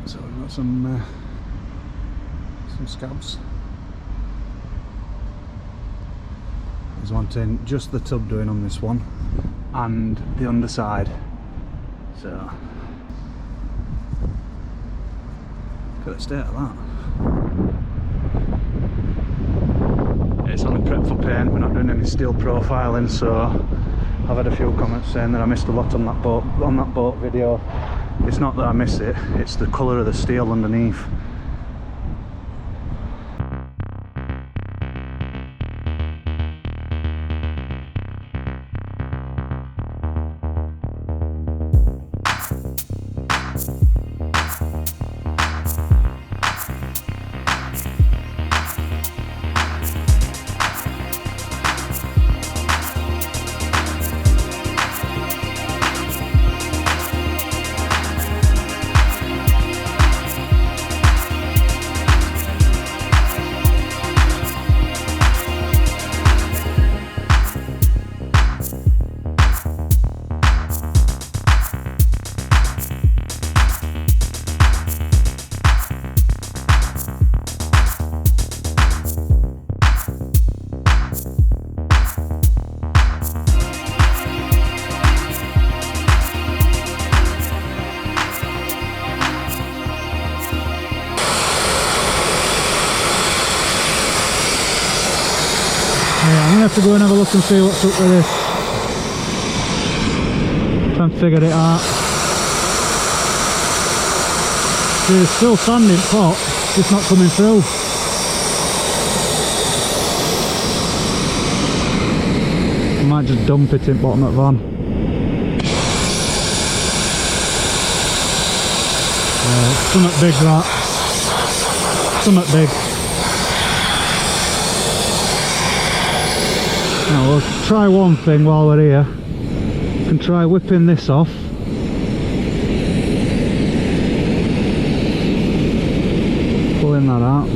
So we've got some scabs. I was wanting just the tub doing on this one and the underside. So look at the state of that. It's only prep for paint, we're not doing any steel profiling, so I've had a few comments saying that I missed a lot on that boat video. It's not that I miss it, it's the colour of the steel underneath. I'm gonna have to go and have a look and see what's up with this. Try and figure it out. There's still sand in pot, just not coming through. I might just dump it in bottom of the van. Something big that. Something big. Now we'll try one thing while we're here. We can try whipping this off. Pulling that out.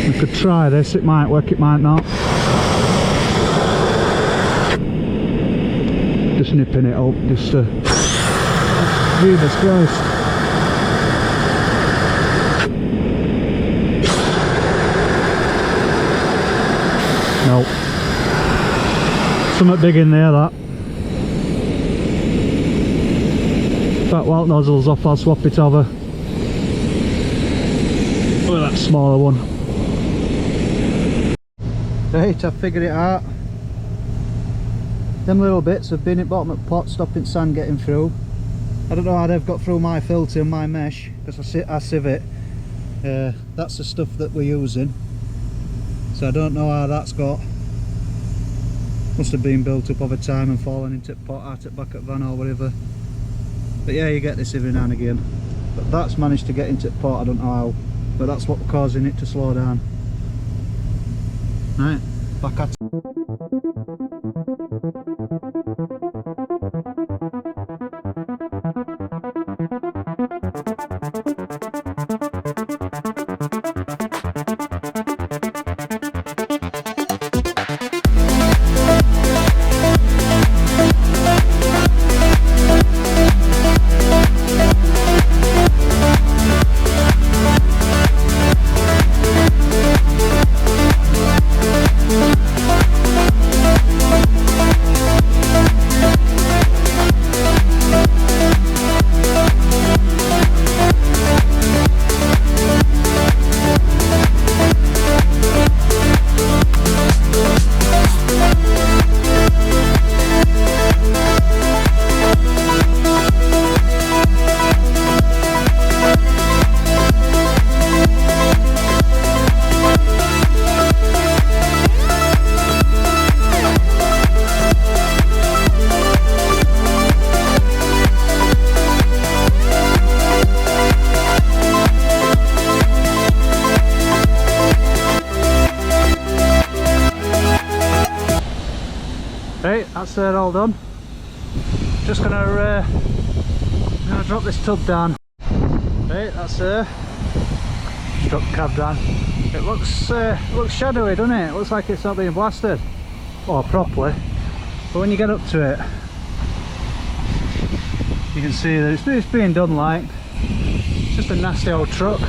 We could try this, it might work, it might not. Just nipping it up, just to... Jesus Christ. Nope. Something big in there, that. That while nozzle's off, I'll swap it over. Look at that smaller one. Right, I've figured it out. Them little bits have been at bottom of the pot, stopping sand getting through. I don't know how they've got through my filter and my mesh, because I sieve it. That's the stuff that we're using. So I don't know how that's got. Must have been built up over time and fallen into the pot out at back at van or whatever. But yeah, you get this every now and again. But that's managed to get into the pot, I don't know how. But that's what's causing it to slow down. Right, back at it. Right, that's all done. Just gonna drop this tub down. Right, that's drop the cab down. It looks shadowy, doesn't it? It looks like it's not being blasted, or properly. But when you get up to it, you can see that it's being done like. Just a nasty old truck.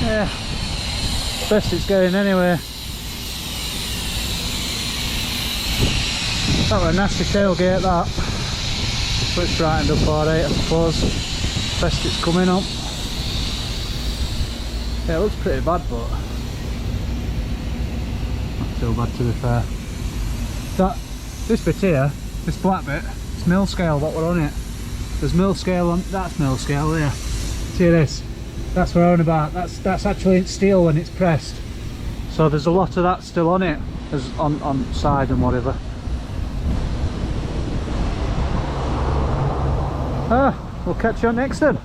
Yeah, best it's going anyway. That was a nasty tailgate that. But it's brightened up alright I suppose. Best it's coming up. Yeah, it looks pretty bad, but not too bad to be fair. This bit here, this black bit, it's mill scale what we're on it. There's mill scale on, that's mill scale there. See this? That's what we're on about. That's actually steel when it's pressed. So there's a lot of that still on it, as on side and whatever. We'll catch you on next then.